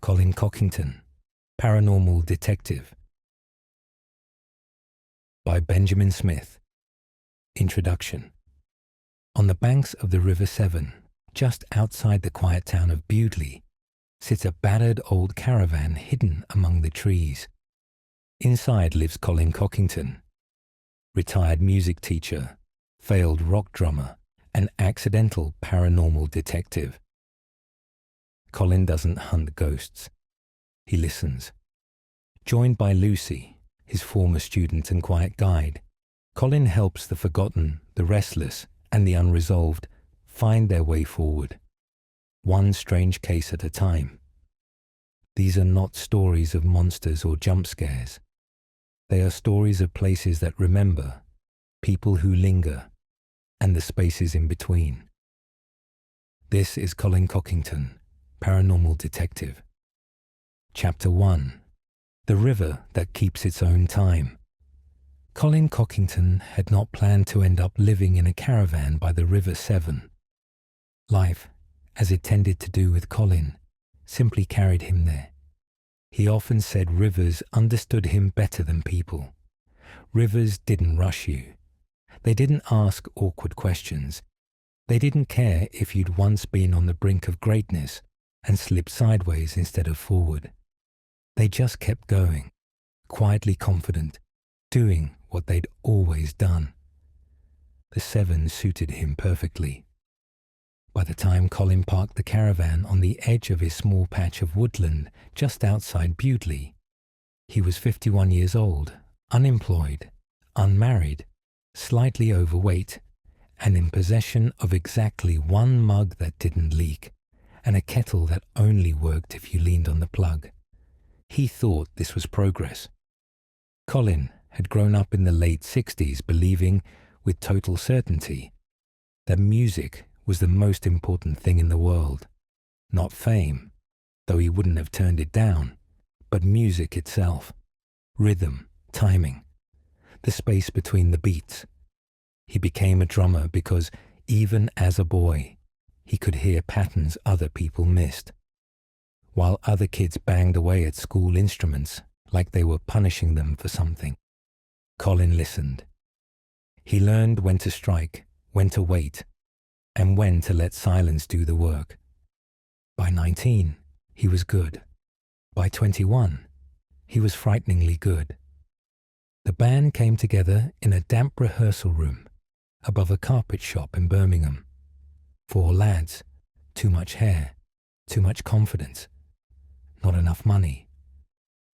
Colin Cockington, Paranormal Detective. By Benjamin Smith. Introduction. On the banks of the River Severn, just outside the quiet town of Bewdley, sits a battered old caravan hidden among the trees. Inside lives Colin Cockington, retired music teacher, failed rock drummer, and accidental paranormal detective. Colin doesn't hunt ghosts. He listens. Joined by Lucy, his former student and quiet guide, Colin helps the forgotten, the restless, and the unresolved find their way forward, one strange case at a time. These are not stories of monsters or jump scares. They are stories of places that remember, people who linger, and the spaces in between. This is Colin Cockington, Paranormal Detective. Chapter 1. The River That Keeps Its Own Time. Colin Cockington had not planned to end up living in a caravan by the River Severn. Life, as it tended to do with Colin, simply carried him there. He often said rivers understood him better than people. Rivers didn't rush you. They didn't ask awkward questions. They didn't care if you'd once been on the brink of greatness and slipped sideways instead of forward. They just kept going, quietly confident, doing what they'd always done. The Severn suited him perfectly. By the time Colin parked the caravan on the edge of his small patch of woodland just outside Bewdley, he was 51 years old, unemployed, unmarried, slightly overweight, and in possession of exactly one mug that didn't leak, and a kettle that only worked if you leaned on the plug. He thought this was progress. Colin had grown up in the late 60s believing, with total certainty, that music was the most important thing in the world. Not fame, though he wouldn't have turned it down, but music itself. Rhythm, timing, the space between the beats. He became a drummer because, even as a boy, he could hear patterns other people missed. While other kids banged away at school instruments like they were punishing them for something, Colin listened. He learned when to strike, when to wait, and when to let silence do the work. By 19, he was good. By 21, he was frighteningly good. The band came together in a damp rehearsal room above a carpet shop in Birmingham. 4 lads, too much hair, too much confidence, not enough money.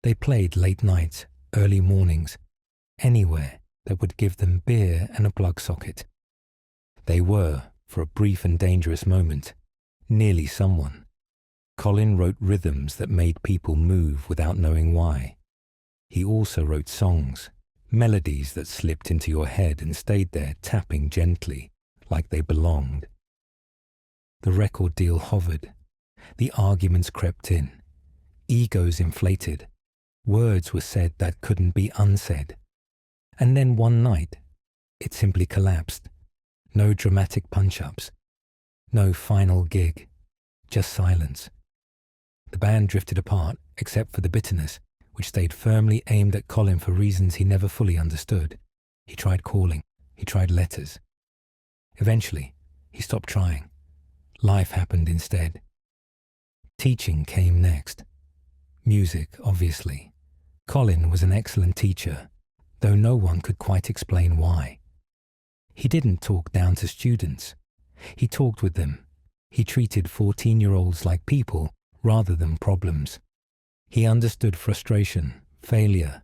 They played late nights, early mornings, anywhere that would give them beer and a plug socket. They were, for a brief and dangerous moment, nearly someone. Colin wrote rhythms that made people move without knowing why. He also wrote songs, melodies that slipped into your head and stayed there tapping gently, like they belonged. The record deal hovered. The arguments crept in. Egos inflated. Words were said that couldn't be unsaid. And then one night, it simply collapsed. No dramatic punch-ups. No final gig. Just silence. The band drifted apart, except for the bitterness, which stayed firmly aimed at Colin for reasons he never fully understood. He tried calling. He tried letters. Eventually, he stopped trying. Life happened instead. Teaching came next. Music, obviously. Colin was an excellent teacher, though no one could quite explain why. He didn't talk down to students. He talked with them. He treated 14-year-olds like people rather than problems. He understood frustration, failure,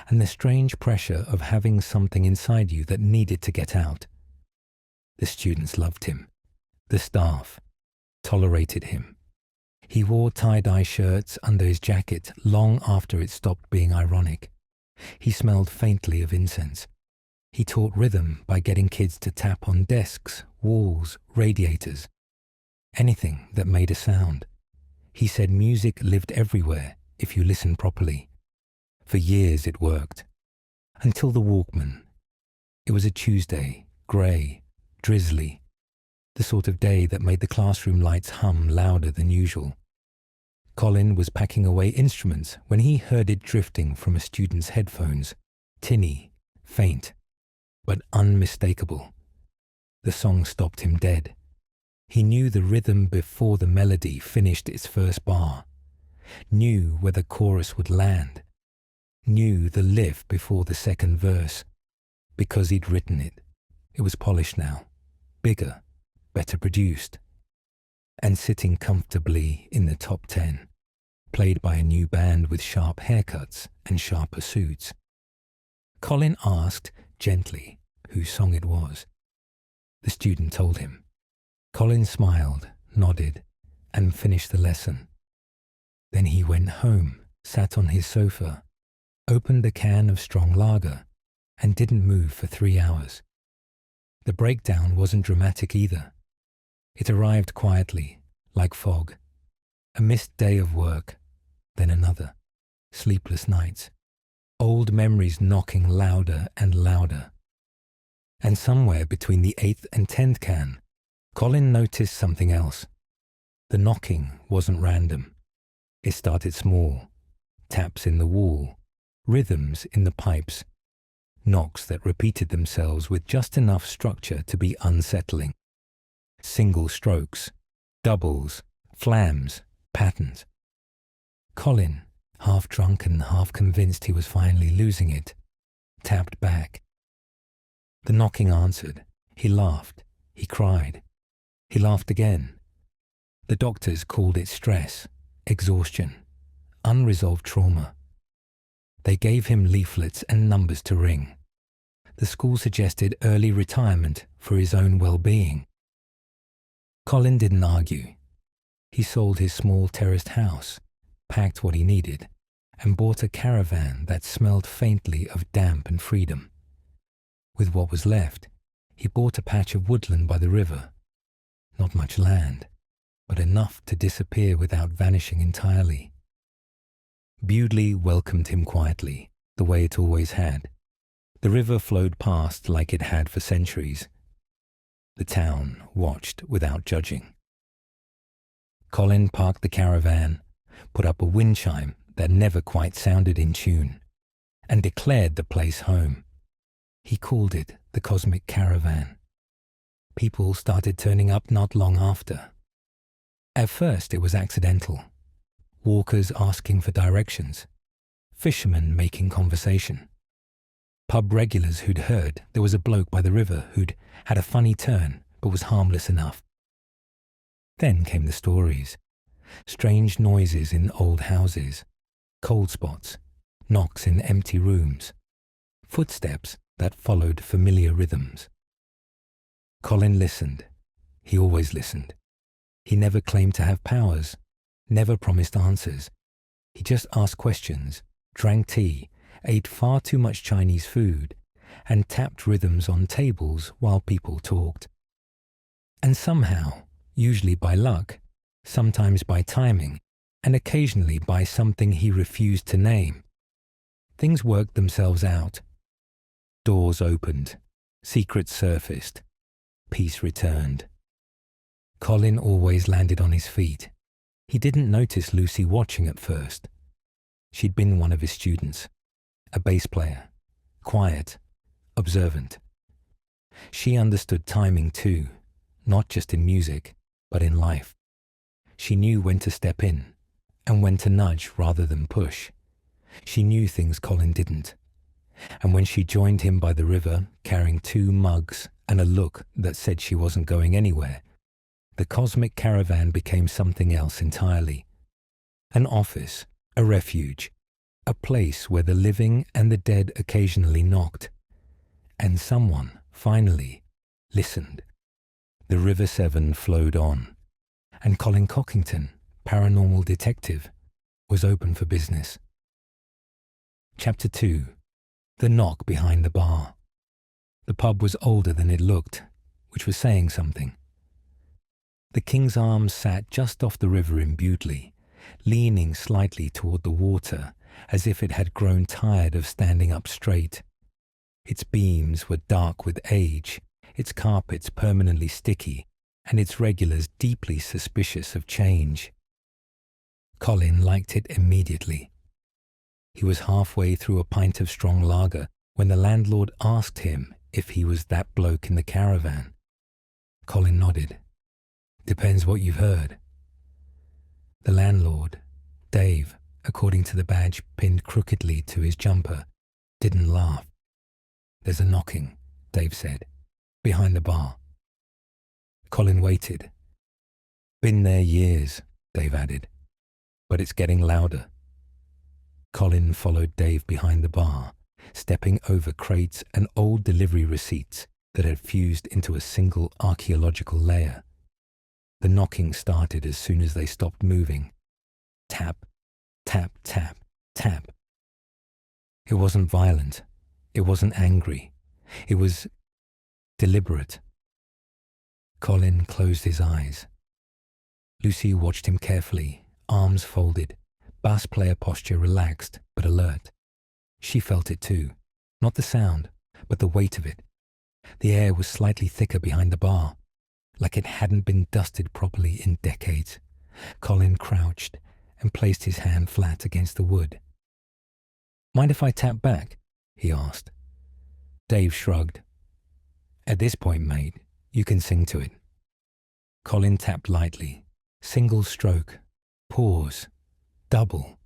and the strange pressure of having something inside you that needed to get out. The students loved him. The staff tolerated him. He wore tie-dye shirts under his jacket long after it stopped being ironic. He smelled faintly of incense. He taught rhythm by getting kids to tap on desks, walls, radiators. Anything that made a sound. He said music lived everywhere if you listened properly. For years it worked. Until the Walkman. It was a Tuesday, grey, drizzly. The sort of day that made the classroom lights hum louder than usual. Colin was packing away instruments when he heard it drifting from a student's headphones, tinny, faint, but unmistakable. The song stopped him dead. He knew the rhythm before the melody finished its first bar, knew where the chorus would land, knew the lift before the second verse, because he'd written it. It was polished now, bigger, better produced, and sitting comfortably in the top 10, played by a new band with sharp haircuts and sharper suits. Colin asked gently whose song it was. The student told him. Colin smiled, nodded, and finished the lesson. Then he went home, sat on his sofa, opened a can of strong lager, and didn't move for 3 hours. The breakdown wasn't dramatic either. It arrived quietly, like fog. A missed day of work, then another. Sleepless nights. Old memories knocking louder and louder. And somewhere between the 8th and 10th can, Colin noticed something else. The knocking wasn't random. It started small. Taps in the wall. Rhythms in the pipes. Knocks that repeated themselves with just enough structure to be unsettling. Single strokes, doubles, flams, patterns. Colin, half drunk and half convinced he was finally losing it, tapped back. The knocking answered. He laughed. He cried. He laughed again. The doctors called it stress, exhaustion, unresolved trauma. They gave him leaflets and numbers to ring. The school suggested early retirement for his own well-being. Colin didn't argue. He sold his small terraced house, packed what he needed, and bought a caravan that smelled faintly of damp and freedom. With what was left, he bought a patch of woodland by the river. Not much land, but enough to disappear without vanishing entirely. Bewdley welcomed him quietly, the way it always had. The river flowed past like it had for centuries. The town watched without judging. Colin parked the caravan, put up a wind chime that never quite sounded in tune, and declared the place home. He called it the Cosmic Caravan. People started turning up not long after. At first it was accidental. Walkers asking for directions. Fishermen making conversation. Pub regulars who'd heard there was a bloke by the river who'd had a funny turn but was harmless enough. Then came the stories. Strange noises in old houses. Cold spots. Knocks in empty rooms. Footsteps that followed familiar rhythms. Colin listened. He always listened. He never claimed to have powers, never promised answers. He just asked questions, drank tea, ate far too much Chinese food, and tapped rhythms on tables while people talked. And somehow, usually by luck, sometimes by timing, and occasionally by something he refused to name, things worked themselves out. Doors opened, secrets surfaced, peace returned. Colin always landed on his feet. He didn't notice Lucy watching at first. She'd been one of his students, a bass player, quiet, observant. She understood timing too, not just in music, but in life. She knew when to step in, and when to nudge rather than push. She knew things Colin didn't. And when she joined him by the river, carrying 2 mugs and a look that said she wasn't going anywhere, the Cosmic Caravan became something else entirely. An office, a refuge, a place where the living and the dead occasionally knocked. And someone, finally, listened. The River Severn flowed on, and Colin Cockington, Paranormal Detective, was open for business. Chapter 2. The knock behind the bar. The pub was older than it looked, which was saying something. The King's Arms sat just off the river in Bewdley, leaning slightly toward the water, as if it had grown tired of standing up straight. Its beams were dark with age, its carpets permanently sticky, and its regulars deeply suspicious of change. Colin liked it immediately. He was halfway through a pint of strong lager when the landlord asked him if he was that bloke in the caravan. Colin nodded. Depends what you've heard. The landlord, Dave, according to the badge pinned crookedly to his jumper, didn't laugh. There's a knocking, Dave said, behind the bar. Colin waited. Been there years, Dave added, but it's getting louder. Colin followed Dave behind the bar, stepping over crates and old delivery receipts that had fused into a single archaeological layer. The knocking started as soon as they stopped moving. Tap, tap, tap, tap. It wasn't violent. It wasn't angry. It was deliberate. Colin closed his eyes. Lucy watched him carefully, arms folded, bass player posture relaxed but alert. She felt it too, not the sound, but the weight of it. The air was slightly thicker behind the bar, like it hadn't been dusted properly in decades. Colin crouched and placed his hand flat against the wood. Mind if I tap back? He asked. Dave shrugged. At this point, mate, you can sing to it. Colin tapped lightly. Single stroke. Pause. Double.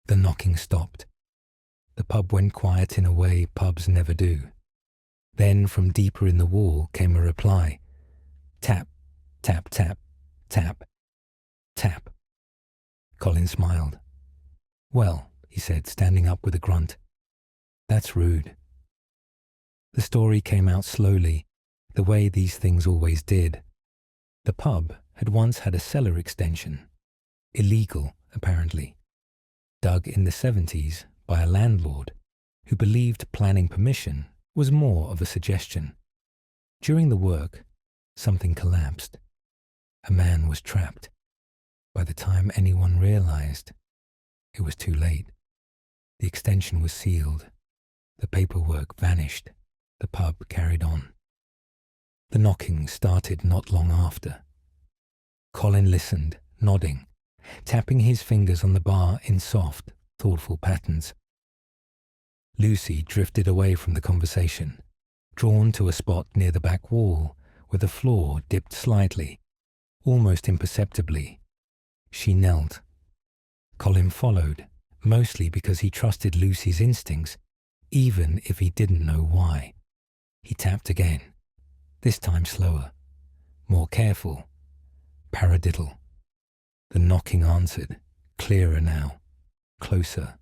The knocking stopped. The pub went quiet in a way pubs never do. Then from deeper in the wall came a reply. Tap, tap, tap, tap, tap. Colin smiled. Well, he said, standing up with a grunt. That's rude. The story came out slowly, the way these things always did. The pub had once had a cellar extension. Illegal, apparently. Dug in the 70s by a landlord who believed planning permission was more of a suggestion. During the work, something collapsed. A man was trapped. By the time anyone realized, it was too late. The extension was sealed. The paperwork vanished. The pub carried on. The knocking started not long after. Colin listened, nodding, tapping his fingers on the bar in soft, thoughtful patterns. Lucy drifted away from the conversation, drawn to a spot near the back wall where the floor dipped slightly, almost imperceptibly. She knelt. Colin followed, mostly because he trusted Lucy's instincts, even if he didn't know why. He tapped again, this time slower, more careful, paradiddle. The knocking answered, clearer now, closer.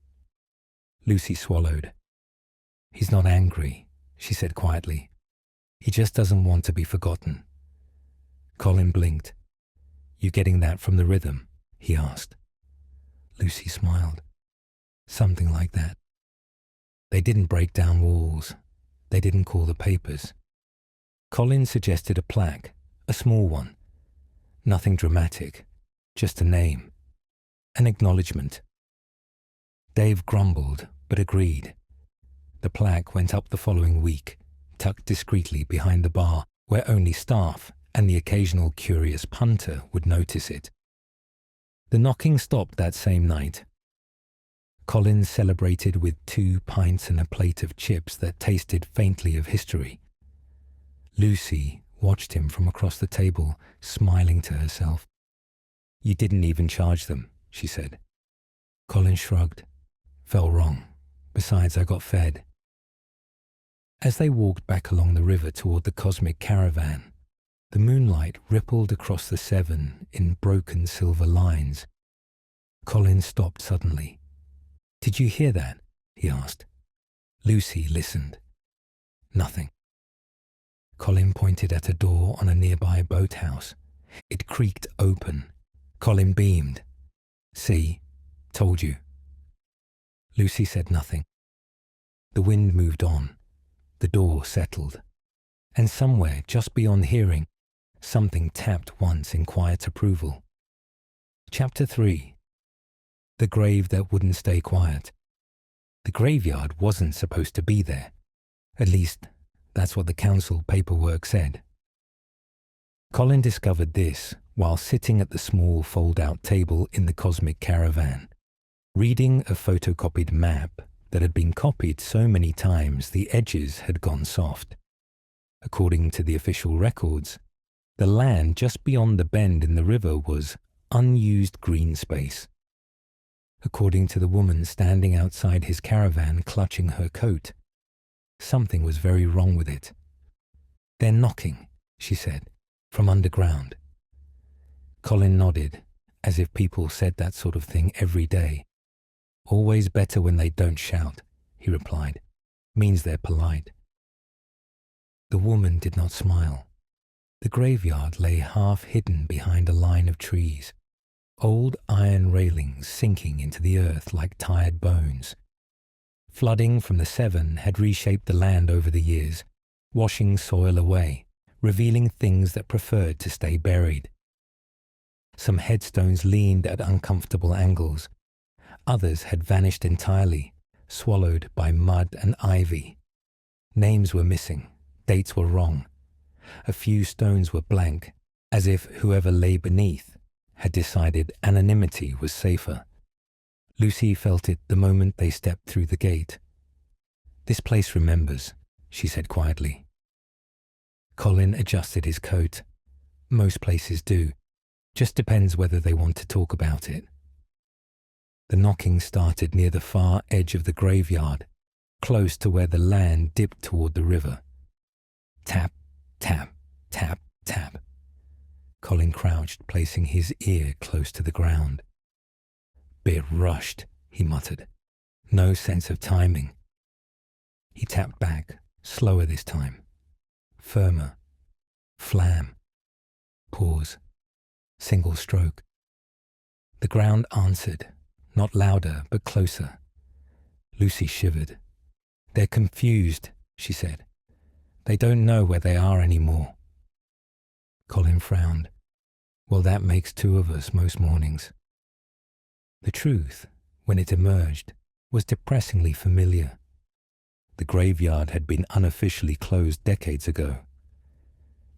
Lucy swallowed. He's not angry, she said quietly. He just doesn't want to be forgotten. Colin blinked. You getting that from the rhythm? He asked. Lucy smiled. Something like that. They didn't break down walls. They didn't call the papers. Colin suggested a plaque, a small one. Nothing dramatic, just a name. An acknowledgement. Dave grumbled, but agreed. The plaque went up the following week, tucked discreetly behind the bar, where only staff and the occasional curious punter would notice it. The knocking stopped that same night. Colin celebrated with 2 pints and a plate of chips that tasted faintly of history. Lucy watched him from across the table, smiling to herself. You didn't even charge them, she said. Colin shrugged. Felt wrong. Besides, I got fed. As they walked back along the river toward the cosmic caravan, the moonlight rippled across the Severn in broken silver lines. Colin stopped suddenly. Did you hear that? He asked. Lucy listened. Nothing. Colin pointed at a door on a nearby boathouse. It creaked open. Colin beamed. See? Told you. Lucy said nothing. The wind moved on. The door settled. And somewhere, just beyond hearing, something tapped once in quiet approval. Chapter 3. The grave that wouldn't stay quiet. The graveyard wasn't supposed to be there. At least, that's what the council paperwork said. Colin discovered this while sitting at the small fold-out table in the cosmic caravan, reading a photocopied map that had been copied so many times the edges had gone soft. According to the official records, the land just beyond the bend in the river was unused green space. According to the woman standing outside his caravan clutching her coat, something was very wrong with it. "They're knocking," she said, "from underground." Colin nodded, as if people said that sort of thing every day. "Always better when they don't shout," he replied. "Means they're polite." The woman did not smile. The graveyard lay half hidden behind a line of trees, old iron railings sinking into the earth like tired bones. Flooding from the Severn had reshaped the land over the years, washing soil away, revealing things that preferred to stay buried. Some headstones leaned at uncomfortable angles. Others had vanished entirely, swallowed by mud and ivy. Names were missing, dates were wrong. A few stones were blank, as if whoever lay beneath had decided anonymity was safer. Lucy felt it the moment they stepped through the gate. "This place remembers," she said quietly. Colin adjusted his coat. "Most places do. Just depends whether they want to talk about it." The knocking started near the far edge of the graveyard, close to where the land dipped toward the river. Tap, tap, tap, tap. Colin crouched, placing his ear close to the ground. "Bit rushed," he muttered. "No sense of timing." He tapped back, slower this time. Firmer. Flam. Pause. Single stroke. The ground answered, not louder, but closer. Lucy shivered. "They're confused," she said. "They don't know where they are anymore." Colin frowned. "Well, that makes two of us most mornings." The truth, when it emerged, was depressingly familiar. The graveyard had been unofficially closed decades ago.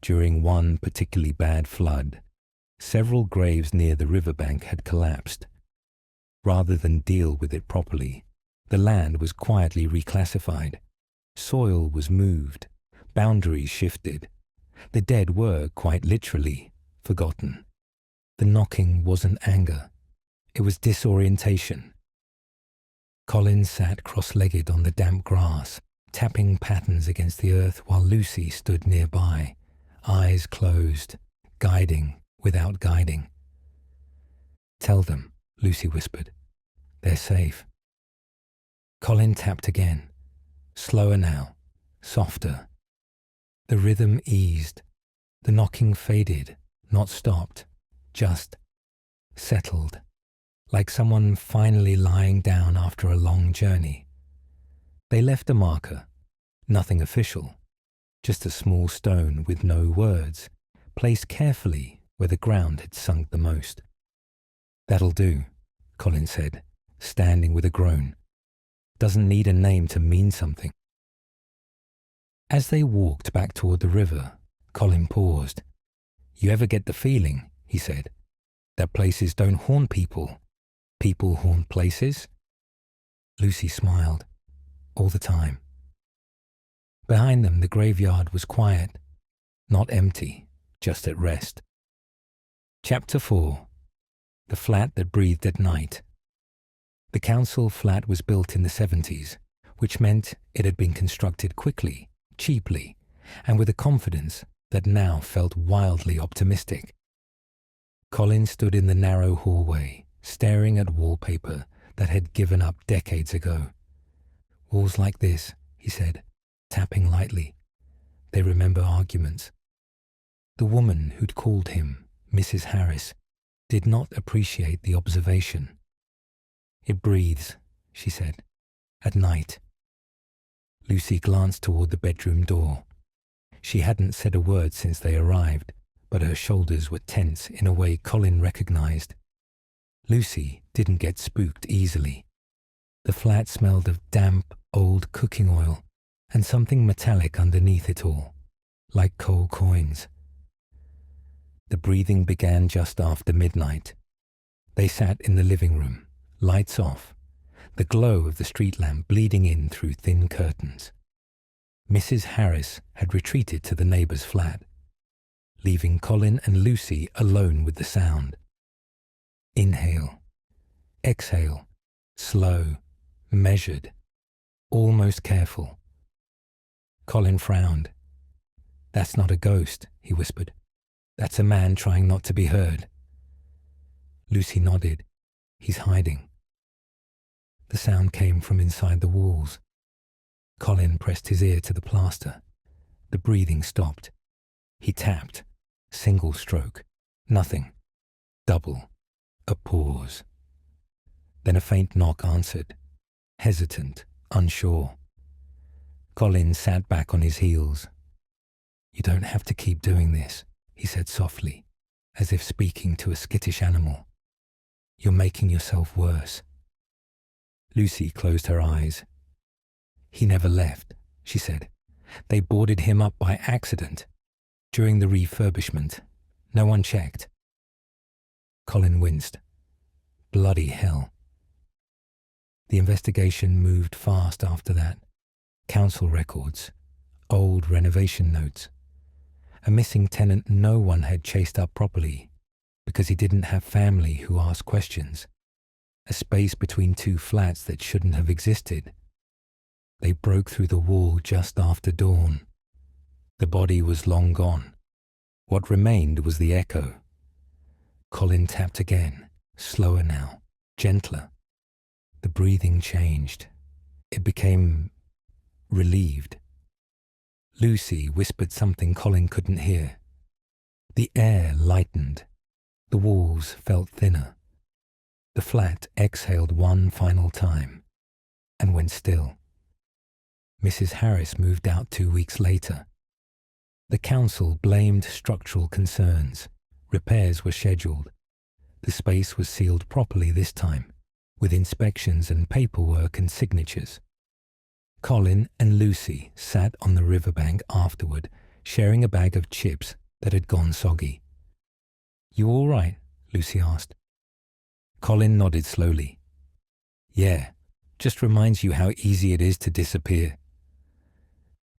During one particularly bad flood, several graves near the riverbank had collapsed. Rather than deal with it properly, the land was quietly reclassified. Soil was moved, boundaries shifted. The dead were, quite literally, forgotten. The knocking wasn't anger. It was disorientation. Colin sat cross-legged on the damp grass, tapping patterns against the earth while Lucy stood nearby, eyes closed, guiding without guiding. "Tell them," Lucy whispered. "They're safe." Colin tapped again, slower now, softer. The rhythm eased. The knocking faded, not stopped, just settled, like someone finally lying down after a long journey. They left a marker, nothing official, just a small stone with no words, placed carefully where the ground had sunk the most. "That'll do," Colin said, standing with a groan. "Doesn't need a name to mean something." As they walked back toward the river, Colin paused. "You ever get the feeling," he said, "that places don't haunt people? People haunt places?" Lucy smiled. "All the time." Behind them, the graveyard was quiet, not empty, just at rest. Chapter 4. The Flat That Breathed at Night. The council flat was built in the 70s, which meant it had been constructed quickly, cheaply, and with a confidence that now felt wildly optimistic. Colin stood in the narrow hallway, staring at wallpaper that had given up decades ago. "Walls like this," he said, tapping lightly. "They remember arguments." The woman who'd called him Mrs. Harris did not appreciate the observation. "It breathes," she said, "at night." Lucy glanced toward the bedroom door. She hadn't said a word since they arrived, but her shoulders were tense in a way Colin recognized. Lucy didn't get spooked easily. The flat smelled of damp, old cooking oil and something metallic underneath it all, like coal coins. The breathing began just after midnight. They sat in the living room, lights off, the glow of the street lamp bleeding in through thin curtains. Mrs. Harris had retreated to the neighbour's flat, leaving Colin and Lucy alone with the sound. Inhale, exhale, slow, measured, almost careful. Colin frowned. "That's not a ghost," he whispered. "That's a man trying not to be heard." Lucy nodded. "He's hiding." The sound came from inside the walls. Colin pressed his ear to the plaster. The breathing stopped. He tapped. Single stroke. Nothing. Double. A pause. Then a faint knock answered. Hesitant, unsure. Colin sat back on his heels. "You don't have to keep doing this," he said softly, as if speaking to a skittish animal. "You're making yourself worse." Lucy closed her eyes. "He never left," she said. "They boarded him up by accident. During the refurbishment. No one checked." Colin winced. Bloody hell. The investigation moved fast after that. Council records, old renovation notes. A missing tenant no one had chased up properly because he didn't have family who asked questions. A space between two flats that shouldn't have existed. They broke through the wall just after dawn. The body was long gone. What remained was the echo. Colin tapped again, slower now, gentler. The breathing changed. It became relieved. Lucy whispered something Colin couldn't hear. The air lightened. The walls felt thinner. The flat exhaled one final time and went still. Mrs. Harris moved out 2 weeks later. The council blamed structural concerns. Repairs were scheduled. The space was sealed properly this time, with inspections and paperwork and signatures. Colin and Lucy sat on the riverbank afterward, sharing a bag of chips that had gone soggy. "You all right?" Lucy asked. Colin nodded slowly. "Yeah, just reminds you how easy it is to disappear."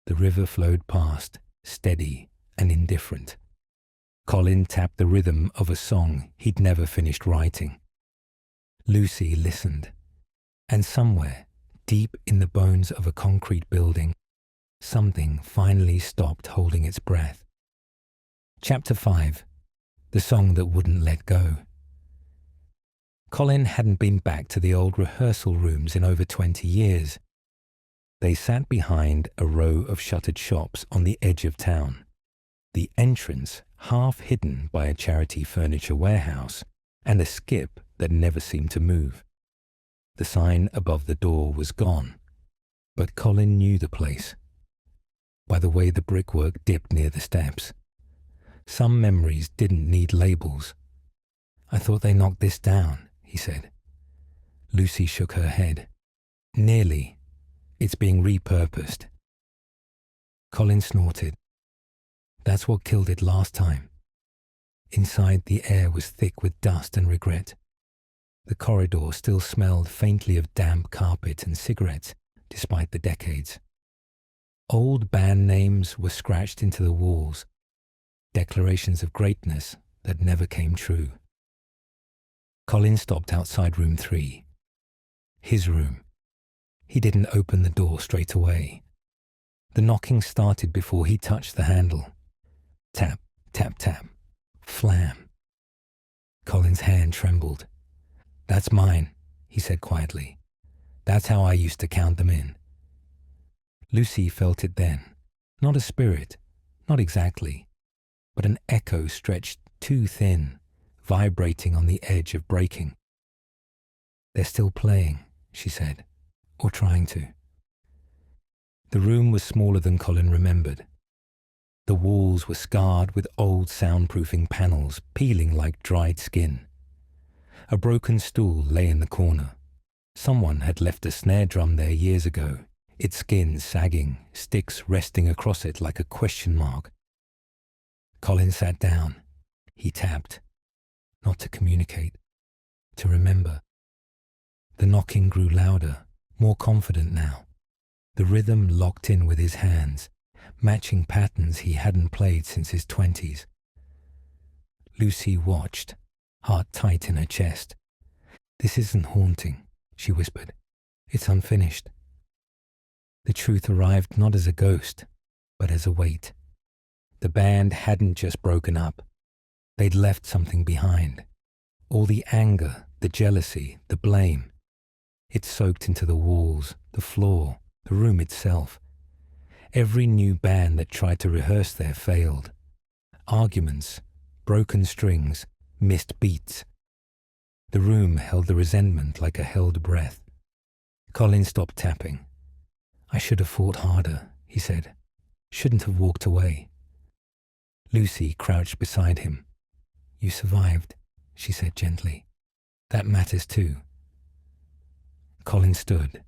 The river flowed past, steady and indifferent. Colin tapped the rhythm of a song he'd never finished writing. Lucy listened, and somewhere, deep in the bones of a concrete building, something finally stopped holding its breath. Chapter 5. The Song That Wouldn't Let Go. Colin hadn't been back to the old rehearsal rooms in over 20 years. They sat behind a row of shuttered shops on the edge of town, the entrance half hidden by a charity furniture warehouse and a skip that never seemed to move. The sign above the door was gone, but Colin knew the place, by the way the brickwork dipped near the steps. Some memories didn't need labels. "I thought they knocked this down," he said. Lucy shook her head. "Nearly. It's being repurposed." Colin snorted. "That's what killed it last time." Inside, the air was thick with dust and regret. The corridor still smelled faintly of damp carpet and cigarettes, despite the decades. Old band names were scratched into the walls, declarations of greatness that never came true. Colin stopped outside room 3. His room. He didn't open the door straight away. The knocking started before he touched the handle. Tap, tap, tap. Flam. Colin's hand trembled. "That's mine," he said quietly. "That's how I used to count them in." Lucy felt it then. Not a spirit, not exactly, but an echo stretched too thin, vibrating on the edge of breaking. "They're still playing," she said, or trying to. The room was smaller than Colin remembered. The walls were scarred with old soundproofing panels peeling like dried skin. A broken stool lay in the corner. Someone had left a snare drum there years ago, its skin sagging, sticks resting across it like a question mark. Colin sat down. He tapped, not to communicate, to remember. The knocking grew louder, more confident now. The rhythm locked in with his hands, matching patterns he hadn't played since his 20s. Lucy watched, heart tight in her chest. "This isn't haunting," she whispered. "It's unfinished." The truth arrived not as a ghost, but as a weight. The band hadn't just broken up. They'd left something behind. All the anger, the jealousy, the blame. It soaked into the walls, the floor, the room itself. Every new band that tried to rehearse there failed. Arguments, broken strings, missed beats. The room held the resentment like a held breath. Colin stopped tapping. "I should have fought harder," he said. "Shouldn't have walked away." Lucy crouched beside him. "You survived," she said gently. "That matters too." Colin stood.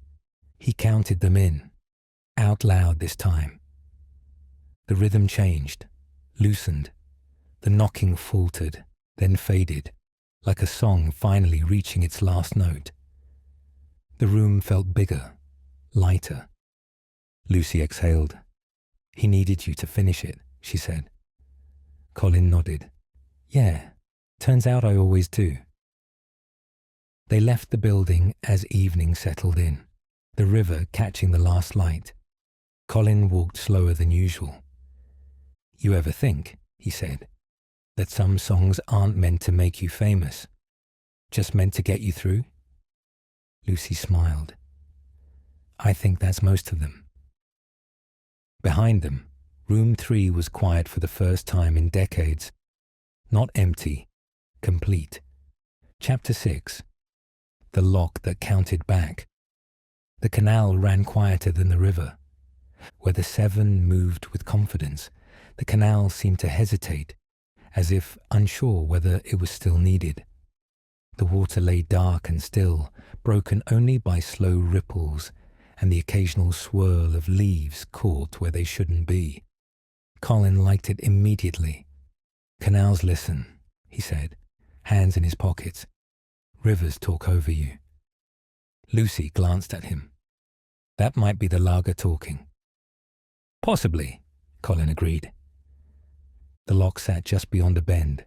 He counted them in, out loud this time. The rhythm changed, loosened. The knocking faltered, then faded, like a song finally reaching its last note. The room felt bigger, lighter. Lucy exhaled. "He needed you to finish it," she said. Colin nodded. "Yeah, turns out I always do." They left the building as evening settled in, the river catching the last light. Colin walked slower than usual. "You ever think," he said, "that some songs aren't meant to make you famous, just meant to get you through?" Lucy smiled. "I think that's most of them." Behind them, room 3 was quiet for the first time in decades. Not empty, complete. Chapter 6. The lock that counted back. The canal ran quieter than the river. Where the Severn moved with confidence, the canal seemed to hesitate, as if unsure whether it was still needed. The water lay dark and still, broken only by slow ripples and the occasional swirl of leaves caught where they shouldn't be. Colin liked it immediately. "Canals listen," he said, hands in his pockets. "Rivers talk over you." Lucy glanced at him. "That might be the lager talking." "Possibly," Colin agreed. The lock sat just beyond a bend,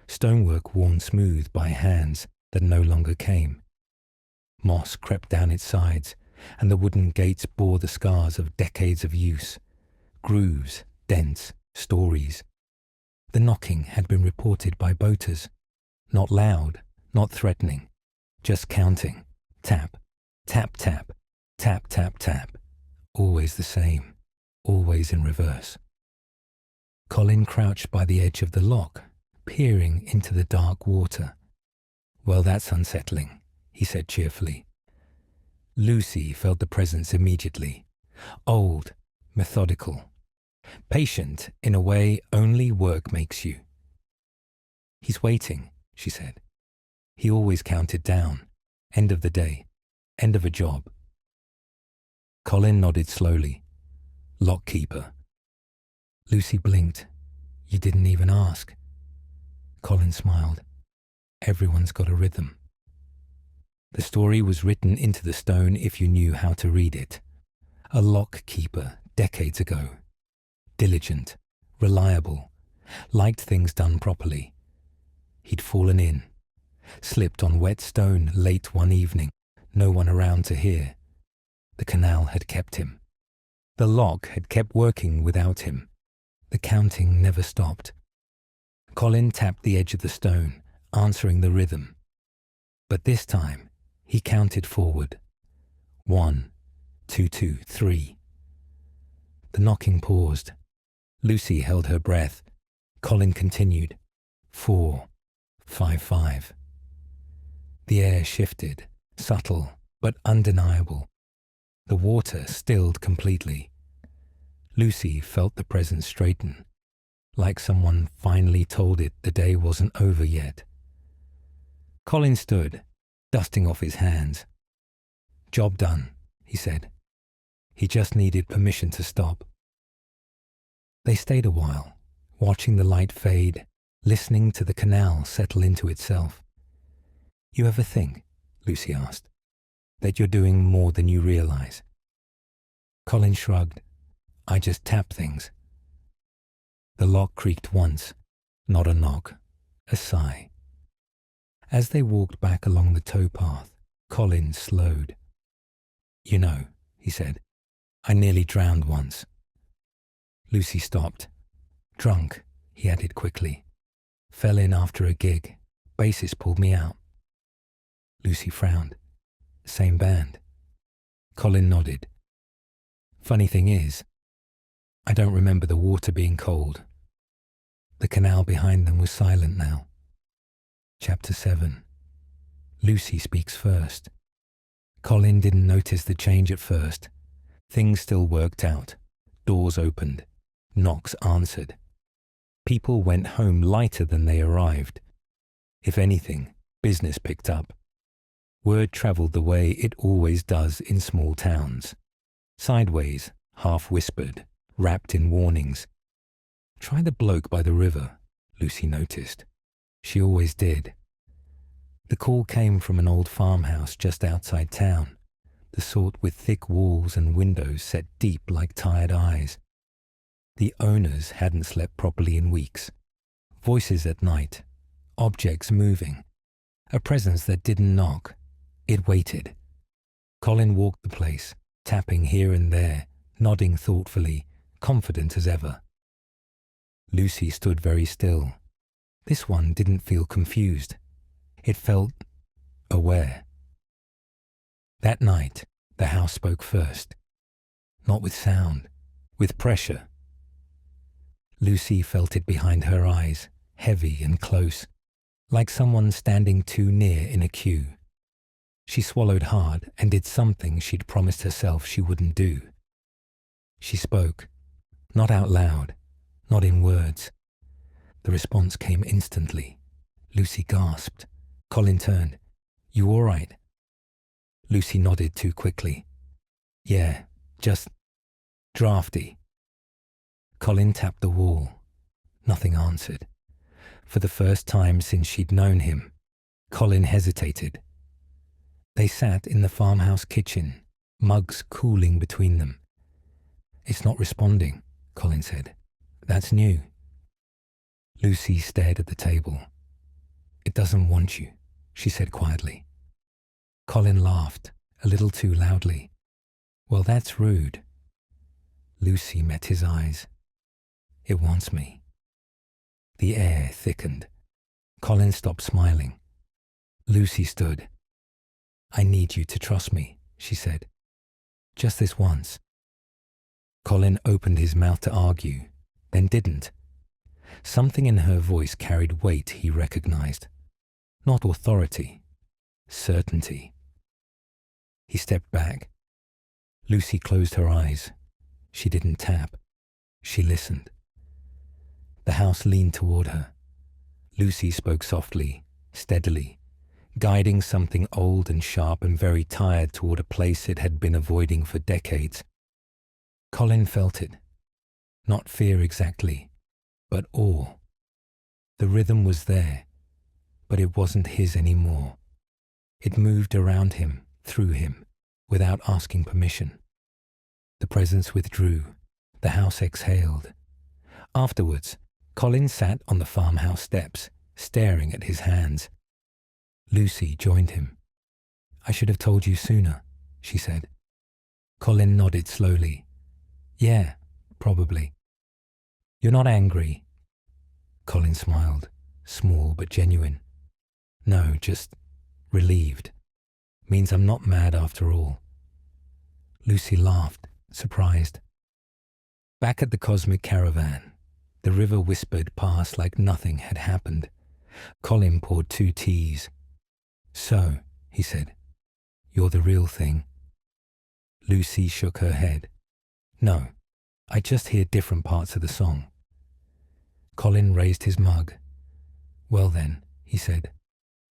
stonework worn smooth by hands that no longer came. Moss crept down its sides, and the wooden gates bore the scars of decades of use. Grooves, dents, stories. The knocking had been reported by boaters. Not loud, not threatening, just counting. Tap, tap, tap, tap, tap, tap. Always the same, always in reverse. Colin crouched by the edge of the lock, peering into the dark water. "Well, that's unsettling," he said cheerfully. Lucy felt the presence immediately. Old, methodical. Patient in a way only work makes you. "He's waiting," she said. "He always counted down. End of the day. End of a job." Colin nodded slowly. "Lockkeeper." Lucy blinked. "You didn't even ask." Colin smiled. "Everyone's got a rhythm." The story was written into the stone if you knew how to read it. A lockkeeper decades ago. Diligent, reliable, liked things done properly. He'd fallen in, slipped on wet stone late one evening, no one around to hear. The canal had kept him. The lock had kept working without him. The counting never stopped. Colin tapped the edge of the stone, answering the rhythm. But this time, he counted forward. 1, 2, 2, 3. The knocking paused. Lucy held her breath. Colin continued. 4, 5, 5. The air shifted, subtle but undeniable. The water stilled completely. Lucy felt the presence straighten, like someone finally told it the day wasn't over yet. Colin stood, dusting off his hands. "Job done," he said. He just needed permission to stop. They stayed a while, watching the light fade, listening to the canal settle into itself. "You ever think," Lucy asked, "that you're doing more than you realize?" Colin shrugged. "I just tap things." The lock creaked once, not a knock, a sigh. As they walked back along the towpath, Colin slowed. "You know," he said, "I nearly drowned once." Lucy stopped. "Drunk," he added quickly. "Fell in after a gig. Bassist pulled me out." Lucy frowned. "Same band?" Colin nodded. "Funny thing is, I don't remember the water being cold." The canal behind them was silent now. Chapter 7. Lucy speaks first. Colin didn't notice the change at first. Things still worked out. Doors opened. Knocks answered. People went home lighter than they arrived. If anything, business picked up. Word travelled the way it always does in small towns. Sideways, half-whispered, wrapped in warnings. "Try the bloke by the river," Lucy noticed. She always did. The call came from an old farmhouse just outside town, the sort with thick walls and windows set deep like tired eyes. The owners hadn't slept properly in weeks. Voices at night, objects moving, a presence that didn't knock. It waited. Colin walked the place, tapping here and there, nodding thoughtfully, confident as ever. Lucy stood very still. This one didn't feel confused. It felt aware. That night, the house spoke first. Not with sound, with pressure. Lucy felt it behind her eyes, heavy and close, like someone standing too near in a queue. She swallowed hard and did something she'd promised herself she wouldn't do. She spoke, not out loud, not in words. The response came instantly. Lucy gasped. Colin turned. "You all right?" Lucy nodded too quickly. "Yeah, just drafty." Colin tapped the wall. Nothing answered. For the first time since she'd known him, Colin hesitated. They sat in the farmhouse kitchen, mugs cooling between them. "It's not responding," Colin said. "That's new." Lucy stared at the table. "It doesn't want you," she said quietly. Colin laughed, a little too loudly. "Well, that's rude." Lucy met his eyes. "It wants me." The air thickened. Colin stopped smiling. Lucy stood. "I need you to trust me," she said. "Just this once." Colin opened his mouth to argue, then didn't. Something in her voice carried weight he recognized. Not authority, certainty. He stepped back. Lucy closed her eyes. She didn't tap. She listened. The house leaned toward her. Lucy spoke softly, steadily, guiding something old and sharp and very tired toward a place it had been avoiding for decades. Colin felt it. Not fear exactly, but awe. The rhythm was there, but it wasn't his anymore. It moved around him, through him, without asking permission. The presence withdrew. The house exhaled. Afterwards, Colin sat on the farmhouse steps, staring at his hands. Lucy joined him. "I should have told you sooner," she said. Colin nodded slowly. "Yeah, probably." "You're not angry?" Colin smiled, small but genuine. "No, just relieved. Means I'm not mad after all." Lucy laughed, surprised. Back at the cosmic caravan, the river whispered past like nothing had happened. Colin poured 2 teas. "So," he said, "you're the real thing." Lucy shook her head. "No, I just hear different parts of the song." Colin raised his mug. "Well then," he said,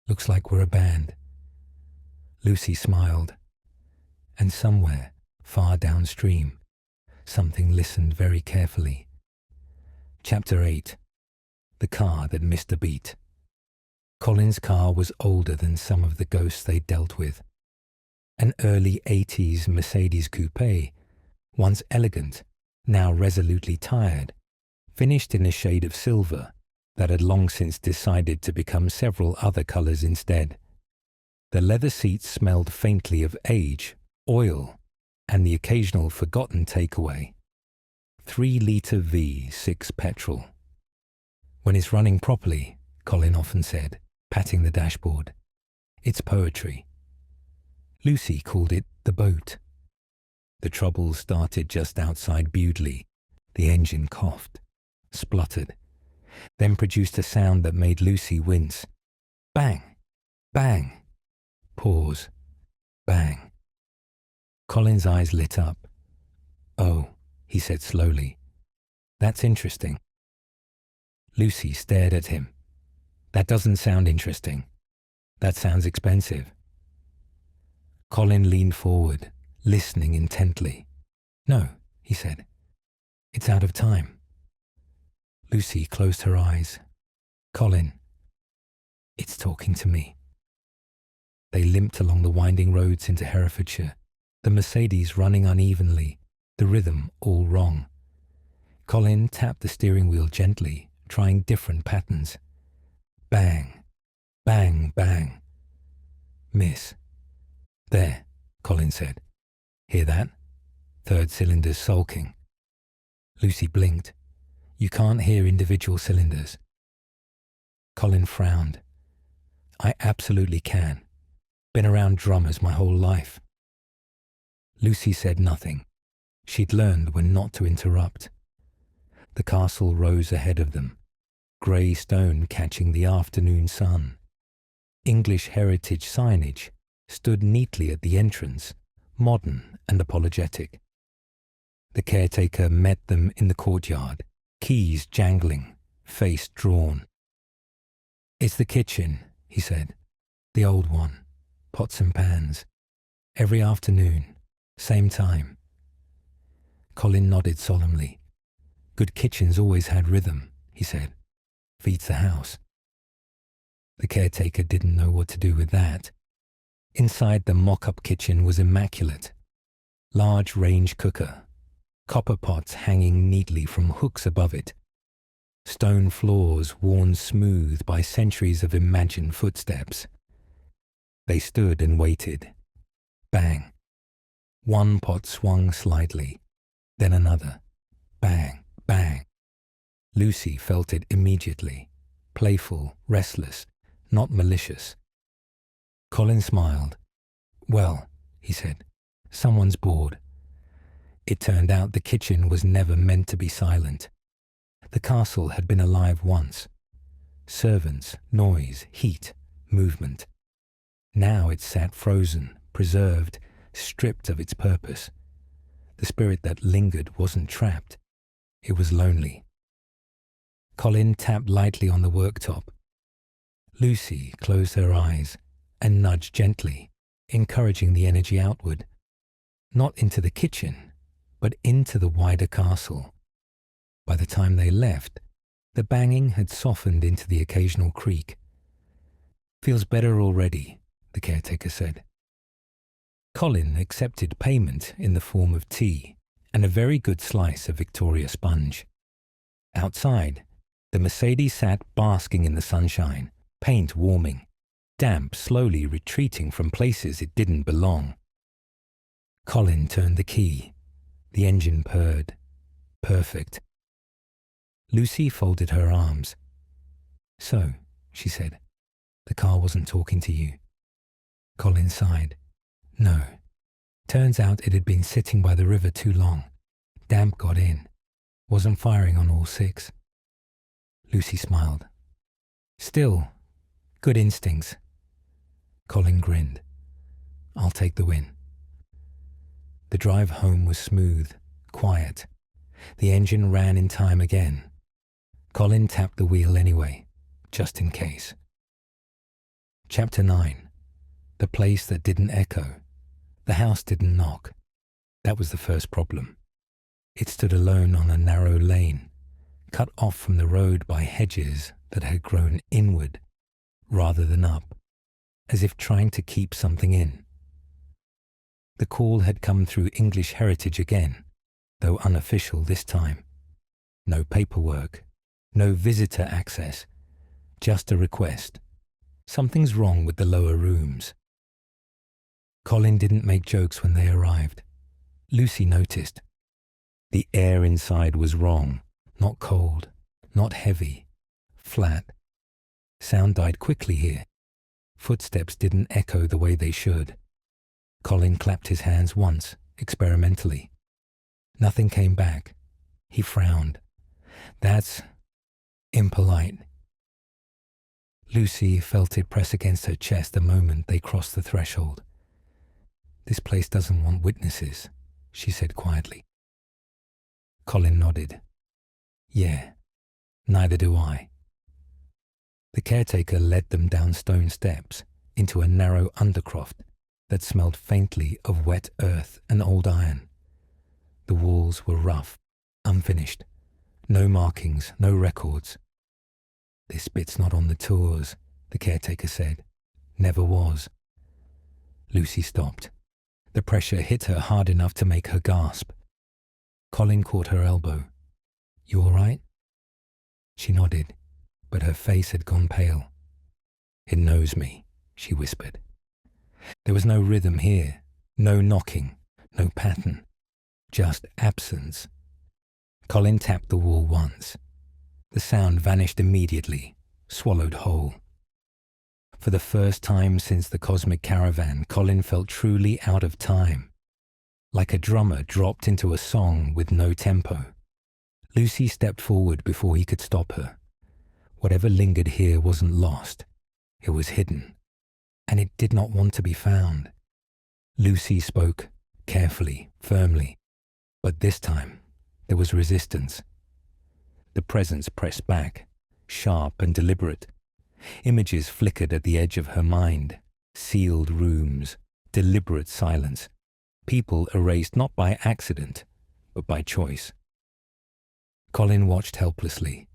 "looks like we're a band." Lucy smiled. And somewhere, far downstream, something listened very carefully. Chapter 8. the car that missed a beat. Colin's car was older than some of the ghosts they dealt with. An early 80s Mercedes coupe, once elegant, now resolutely tired, finished in a shade of silver that had long since decided to become several other colours instead. The leather seats smelled faintly of age, oil, and the occasional forgotten takeaway. 3-litre V6 petrol. When it's running properly, Colin often said, patting the dashboard, it's poetry. Lucy called it the boat. The trouble started just outside Bewdley. The engine coughed, spluttered, then produced a sound that made Lucy wince. Bang! Bang! Pause. Bang. Colin's eyes lit up. Oh, he said slowly. That's interesting. Lucy stared at him. That doesn't sound interesting. That sounds expensive. Colin leaned forward, listening intently. No, he said. It's out of time. Lucy closed her eyes. Colin, it's talking to me. They limped along the winding roads into Herefordshire, the Mercedes running unevenly, the rhythm all wrong. Colin tapped the steering wheel gently, trying different patterns. Bang, bang, bang. Miss. There, Colin said. Hear that? Third cylinder's sulking. Lucy blinked. You can't hear individual cylinders. Colin frowned. I absolutely can. Been around drummers my whole life. Lucy said nothing. She'd learned when not to interrupt. The castle rose ahead of them, grey stone catching the afternoon sun. English heritage signage stood neatly at the entrance, modern and apologetic. The caretaker met them in the courtyard, keys jangling, face drawn. It's the kitchen, he said. The old one. Pots and pans. Every afternoon. Same time. Colin nodded solemnly. Good kitchens always had rhythm, he said. Feeds the house. The caretaker didn't know what to do with that. Inside the mock-up kitchen was immaculate. Large range cooker. Copper pots hanging neatly from hooks above it. Stone floors worn smooth by centuries of imagined footsteps. They stood and waited. Bang. One pot swung slightly, then another. Bang, bang. Lucy felt it immediately. Playful, restless, not malicious. Colin smiled. Well, he said, someone's bored. It turned out the kitchen was never meant to be silent. The castle had been alive once. Servants, noise, heat, movement. Now it sat frozen, preserved, stripped of its purpose. The spirit that lingered wasn't trapped. It was lonely. Colin tapped lightly on the worktop. Lucy closed her eyes and nudged gently, encouraging the energy outward. Not into the kitchen, but into the wider castle. By the time they left, the banging had softened into the occasional creak. Feels better already, the caretaker said. Colin accepted payment in the form of tea and a very good slice of Victoria sponge. Outside, the Mercedes sat basking in the sunshine, paint warming, damp slowly retreating from places it didn't belong. Colin turned the key. The engine purred. Perfect. Lucy folded her arms. So, she said, the car wasn't talking to you. Colin sighed. No. Turns out it had been sitting by the river too long. Damp got in. Wasn't firing on all six. Lucy smiled. Still, good instincts. Colin grinned. I'll take the win. The drive home was smooth, quiet. The engine ran in time again. Colin tapped the wheel anyway, just in case. Chapter 9. The place that didn't echo. The house didn't knock. That was the first problem. It stood alone on a narrow lane. cut off from the road by hedges that had grown inward rather than up, as if trying to keep something in. The call had come through English Heritage again, though unofficial this time. No paperwork, no visitor access, just a request. Something's wrong with the lower rooms. Colin didn't make jokes when they arrived. Lucy noticed. The air inside was wrong, not cold, not heavy, flat. Sound died quickly here. Footsteps didn't echo the way they should. Colin clapped his hands once, experimentally. Nothing came back. He frowned. That's impolite. Lucy felt it press against her chest the moment they crossed the threshold. "This place doesn't want witnesses," she said quietly. Colin nodded. "Yeah, neither do I." The caretaker led them down stone steps into a narrow undercroft that smelled faintly of wet earth and old iron. The walls were rough, unfinished. No markings, no records. "This bit's not on the tours," the caretaker said. "Never was." Lucy stopped. The pressure hit her hard enough to make her gasp. Colin caught her elbow. "You all right?" She nodded, but her face had gone pale. "It knows me," she whispered. There was no rhythm here, no knocking, no pattern, just absence. Colin tapped the wall once. The sound vanished immediately, swallowed whole. For the first time since the cosmic caravan, Colin felt truly out of time, like a drummer dropped into a song with no tempo. Lucy stepped forward before he could stop her. Whatever lingered here wasn't lost. It was hidden, and it did not want to be found. Lucy spoke, carefully, firmly, but this time there was resistance. The presence pressed back, sharp and deliberate. Images flickered at the edge of her mind. Sealed rooms, deliberate silence. People erased not by accident, but by choice. Colin watched helplessly.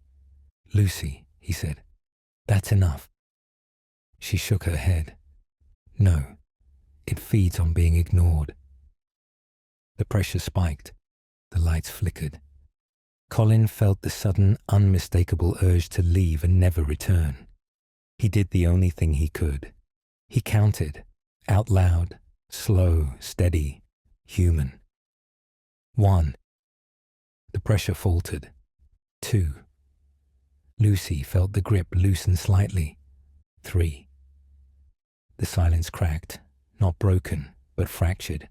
"Lucy," he said, "that's enough." She shook her head. "No, it feeds on being ignored." The pressure spiked. The lights flickered. Colin felt the sudden, unmistakable urge to leave and never return. He did the only thing he could. He counted, out loud, slow, steady, human. 1. The pressure faltered. 2. Lucy felt the grip loosen slightly. 3. The silence cracked, not broken, but fractured.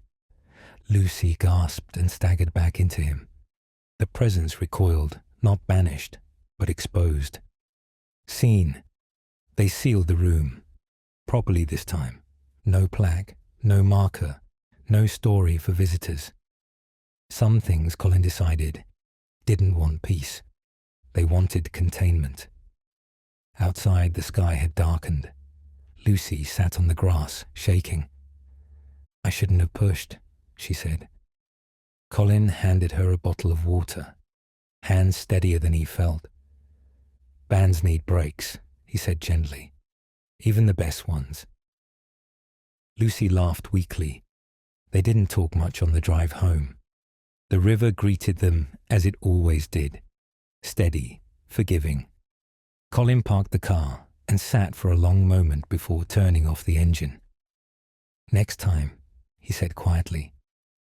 Lucy gasped and staggered back into him. The presence recoiled, not banished, but exposed. Seen. They sealed the room. Properly this time. No plaque, no marker, no story for visitors. Some things, Colin decided, didn't want peace. They wanted containment. Outside, the sky had darkened. Lucy sat on the grass, shaking. "I shouldn't have pushed," she said. Colin handed her a bottle of water, hands steadier than he felt. "Bands need breaks," he said gently. "Even the best ones." Lucy laughed weakly. They didn't talk much on the drive home. The river greeted them as it always did, steady, forgiving. Colin parked the car and sat for a long moment before turning off the engine. "Next time," he said quietly,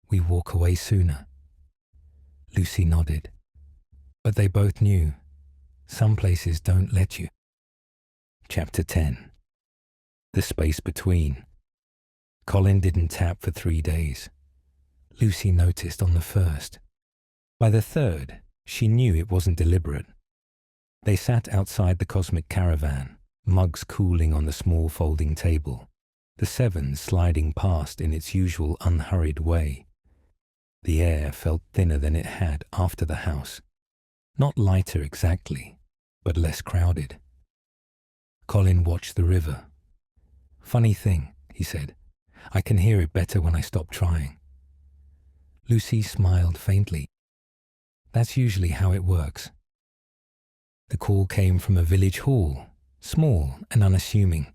"we walk away sooner." Lucy nodded. But they both knew, some places don't let you. Chapter 10. The space between. Colin didn't tap for 3 days. Lucy noticed on the first. By the third, she knew it wasn't deliberate. They sat outside the cosmic caravan, mugs cooling on the small folding table, the Severn sliding past in its usual unhurried way. The air felt thinner than it had after the house. Not lighter exactly, but less crowded. Colin watched the river. "Funny thing," he said. "I can hear it better when I stop trying." Lucy smiled faintly. "That's usually how it works. The call came from a village hall, small and unassuming,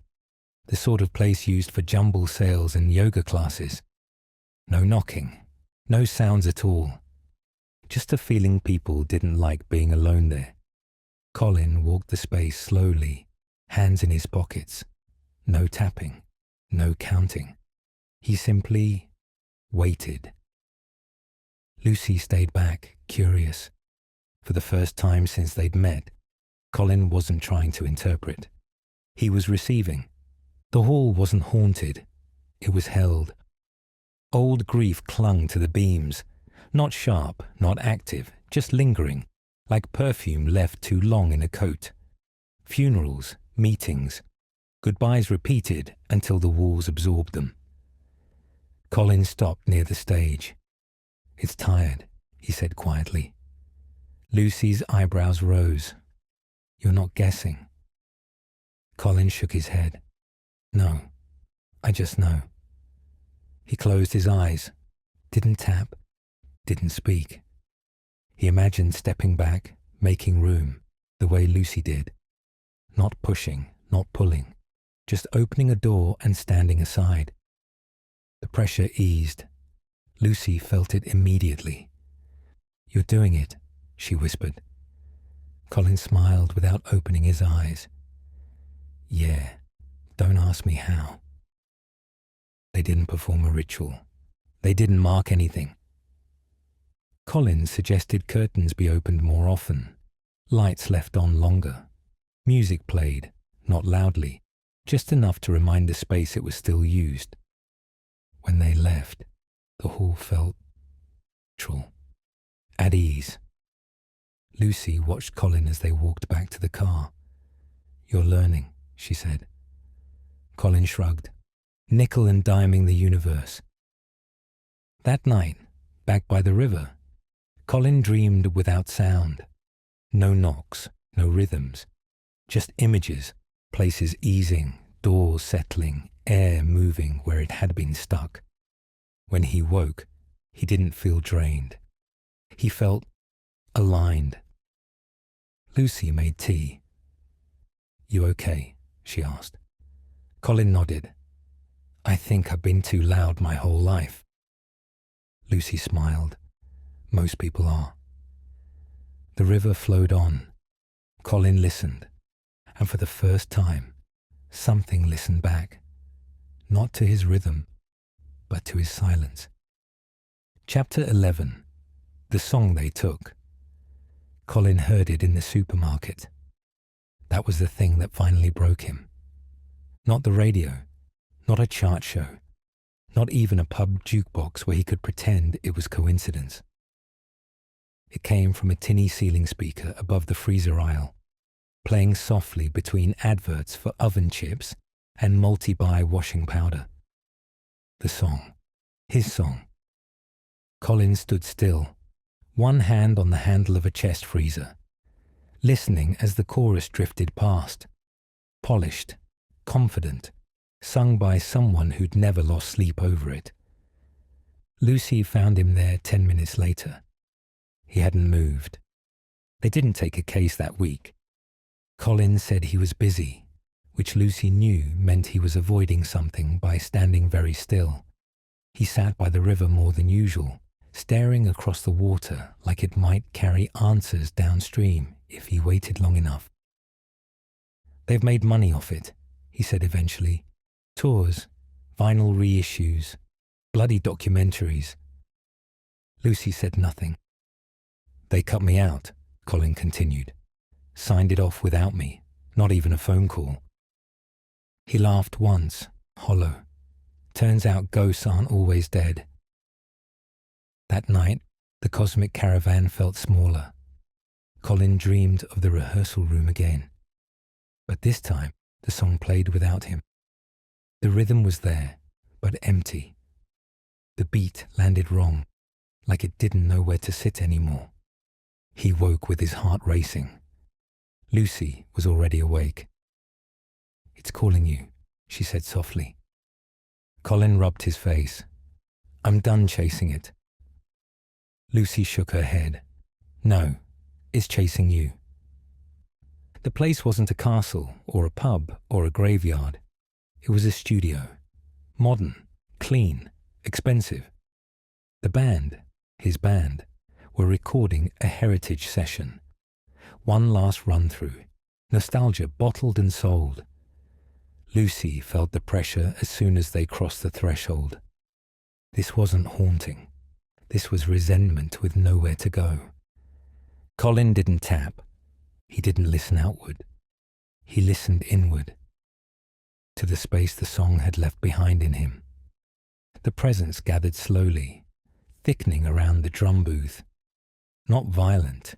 the sort of place used for jumble sales and yoga classes. No knocking, no sounds at all, just a feeling people didn't like being alone there. Colin walked the space slowly, hands in his pockets. No tapping, no counting. He simply waited. Lucy stayed back, curious. For the first time since they'd met, Colin wasn't trying to interpret. He was receiving. The hall wasn't haunted. It was held. Old grief clung to the beams, not sharp, not active, just lingering, like perfume left too long in a coat. Funerals, meetings, goodbyes repeated until the walls absorbed them. Colin stopped near the stage. "It's tired," he said quietly. Lucy's eyebrows rose. "You're not guessing." Colin shook his head. "No, I just know." He closed his eyes, didn't tap, didn't speak. He imagined stepping back, making room, the way Lucy did. Not pushing, not pulling, just opening a door and standing aside. The pressure eased. Lucy felt it immediately. "You're doing it," she whispered. Colin smiled without opening his eyes. "Yeah, don't ask me how." They didn't perform a ritual. They didn't mark anything. Colin suggested curtains be opened more often, lights left on longer. Music played, not loudly, just enough to remind the space it was still used. When they left, the hall felt neutral, at ease. Lucy watched Colin as they walked back to the car. "You're learning," she said. Colin shrugged, nickel and diming the universe. That night, back by the river, Colin dreamed without sound. No knocks, no rhythms, just images, places easing, doors settling, air moving where it had been stuck. When he woke, he didn't feel drained. He felt aligned. Lucy made tea. "You okay?" she asked. Colin nodded. "I think I've been too loud my whole life." Lucy smiled. "Most people are." The river flowed on. Colin listened, and for the first time, something listened back. Not to his rhythm, but to his silence. Chapter 11. The Song They Took. Colin heard it in the supermarket. That was the thing that finally broke him. Not the radio, not a chart show, not even a pub jukebox where he could pretend it was coincidence. It came from a tinny ceiling speaker above the freezer aisle, playing softly between adverts for oven chips and multi-buy washing powder. The song. His song. Colin stood still, one hand on the handle of a chest freezer, listening as the chorus drifted past, polished, confident, sung by someone who'd never lost sleep over it. Lucy found him there 10 minutes later. He hadn't moved. They didn't take a case that week. Colin said he was busy, which Lucy knew meant he was avoiding something by standing very still. He sat by the river more than usual, staring across the water like it might carry answers downstream if he waited long enough. "They've made money off it," he said eventually. "Tours, vinyl reissues, bloody documentaries." Lucy said nothing. "They cut me out," Colin continued. "Signed it off without me, not even a phone call." He laughed once, hollow. Turns out ghosts aren't always dead. That night, the cosmic caravan felt smaller. Colin dreamed of the rehearsal room again. But this time, the song played without him. The rhythm was there, but empty. The beat landed wrong, like it didn't know where to sit anymore. He woke with his heart racing. Lucy was already awake. "It's calling you," she said softly. Colin rubbed his face. "I'm done chasing it." Lucy shook her head. "No, it's chasing you." The place wasn't a castle or a pub or a graveyard. It was a studio. Modern, clean, expensive. The band, his band, were recording a heritage session. One last run-through. Nostalgia bottled and sold. Lucy felt the pressure as soon as they crossed the threshold. This wasn't haunting. This was resentment with nowhere to go. Colin didn't tap. He didn't listen outward. He listened inward, to the space the song had left behind in him. The presence gathered slowly, thickening around the drum booth. Not violent,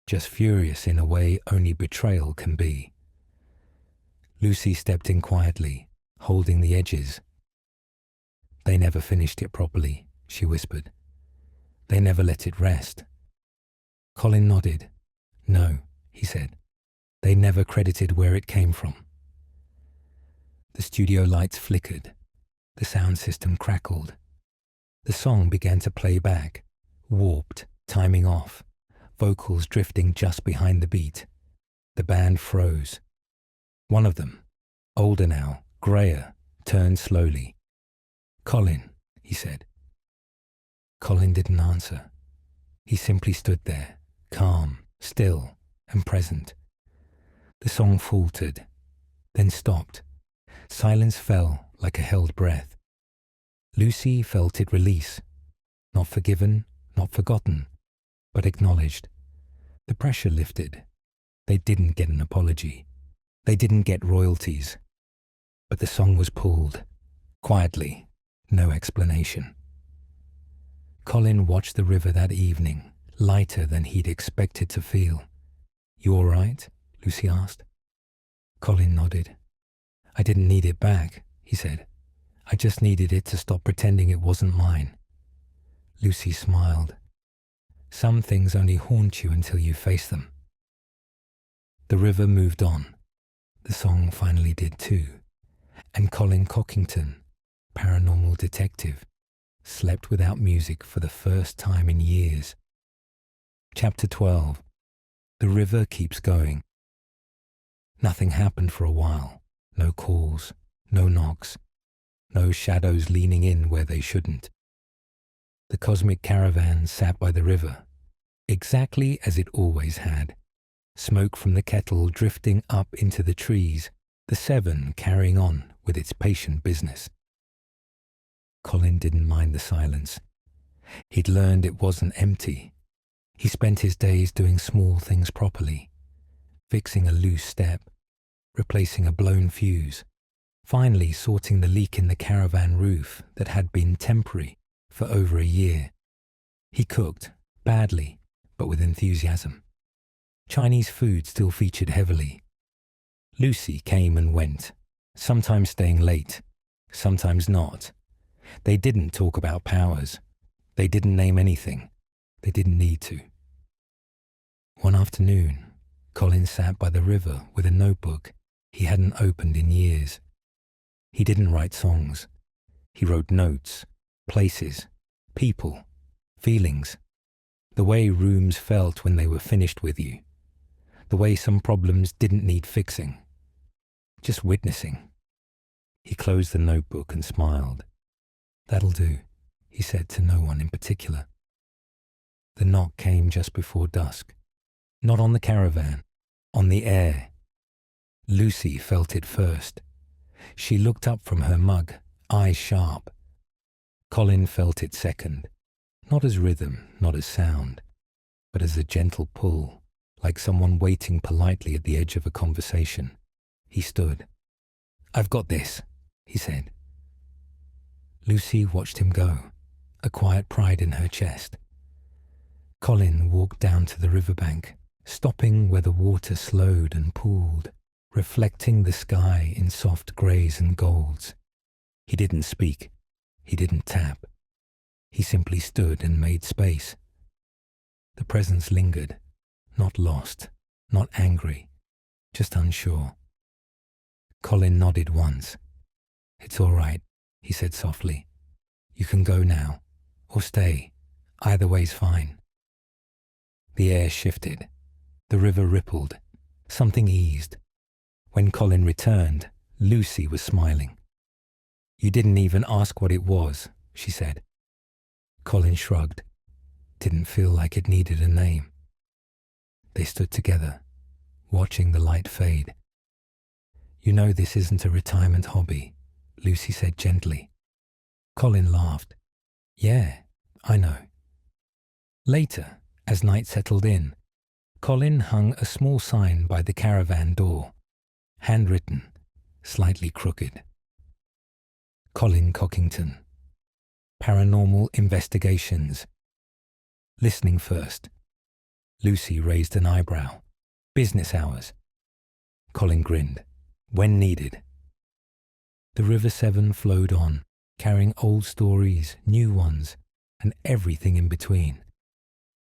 just furious in a way only betrayal can be. Lucy stepped in quietly, holding the edges. "They never finished it properly," she whispered. "They never let it rest." Colin nodded. "No," he said. "They never credited where it came from." The studio lights flickered. The sound system crackled. The song began to play back, warped, timing off, vocals drifting just behind the beat. The band froze. One of them, older now, greyer, turned slowly. "Colin," he said. Colin didn't answer. He simply stood there, calm, still, and present. The song faltered, then stopped. Silence fell like a held breath. Lucy felt it release. Not forgiven, not forgotten, but acknowledged. The pressure lifted. They didn't get an apology. They didn't get royalties. But the song was pulled. Quietly, no explanation. Colin watched the river that evening, lighter than he'd expected to feel. "You all right?" Lucy asked. Colin nodded. "I didn't need it back," he said. "I just needed it to stop pretending it wasn't mine." Lucy smiled. "Some things only haunt you until you face them." The river moved on. The song finally did too. And Colin Cockington, Paranormal Detective, slept without music for the first time in years. Chapter 12. The river keeps going. Nothing happened for a while. No calls, no knocks, no shadows leaning in where they shouldn't. The cosmic caravan sat by the river, exactly as it always had. Smoke from the kettle drifting up into the trees, the Severn carrying on with its patient business. Colin didn't mind the silence. He'd learned it wasn't empty. He spent his days doing small things properly, fixing a loose step, replacing a blown fuse, finally sorting the leak in the caravan roof that had been temporary for over a year. He cooked, badly, but with enthusiasm. Chinese food still featured heavily. Lucy came and went, sometimes staying late, sometimes not. They didn't talk about powers. They didn't name anything. They didn't need to. One afternoon, Colin sat by the river with a notebook he hadn't opened in years. He didn't write songs. He wrote notes, places, people, feelings, the way rooms felt when they were finished with you, the way some problems didn't need fixing, just witnessing. He closed the notebook and smiled. "That'll do," he said to no one in particular. The knock came just before dusk. Not on the caravan, on the air. Lucy felt it first. She looked up from her mug, eyes sharp. Colin felt it second, not as rhythm, not as sound, but as a gentle pull, like someone waiting politely at the edge of a conversation. He stood. "I've got this," he said. Lucy watched him go, a quiet pride in her chest. Colin walked down to the riverbank, stopping where the water slowed and pooled, reflecting the sky in soft greys and golds. He didn't speak. He didn't tap. He simply stood and made space. The presence lingered, not lost, not angry, just unsure. Colin nodded once. "It's all right," he said softly. "You can go now, or stay. Either way's fine." The air shifted. The river rippled. Something eased. When Colin returned, Lucy was smiling. "You didn't even ask what it was," she said. Colin shrugged. Didn't feel like it needed a name. They stood together, watching the light fade. "You know this isn't a retirement hobby," Lucy said gently. Colin laughed. "Yeah, I know." Later, as night settled in, Colin hung a small sign by the caravan door, handwritten, slightly crooked. Colin Cockington. Paranormal Investigations. Listening first. Lucy raised an eyebrow. Business hours. Colin grinned. When needed. The River Severn flowed on, carrying old stories, new ones, and everything in between.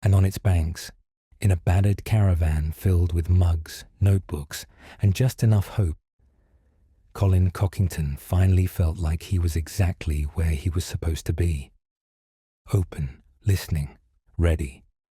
And on its banks, in a battered caravan filled with mugs, notebooks, and just enough hope, Colin Cockington finally felt like he was exactly where he was supposed to be. Open, listening, ready.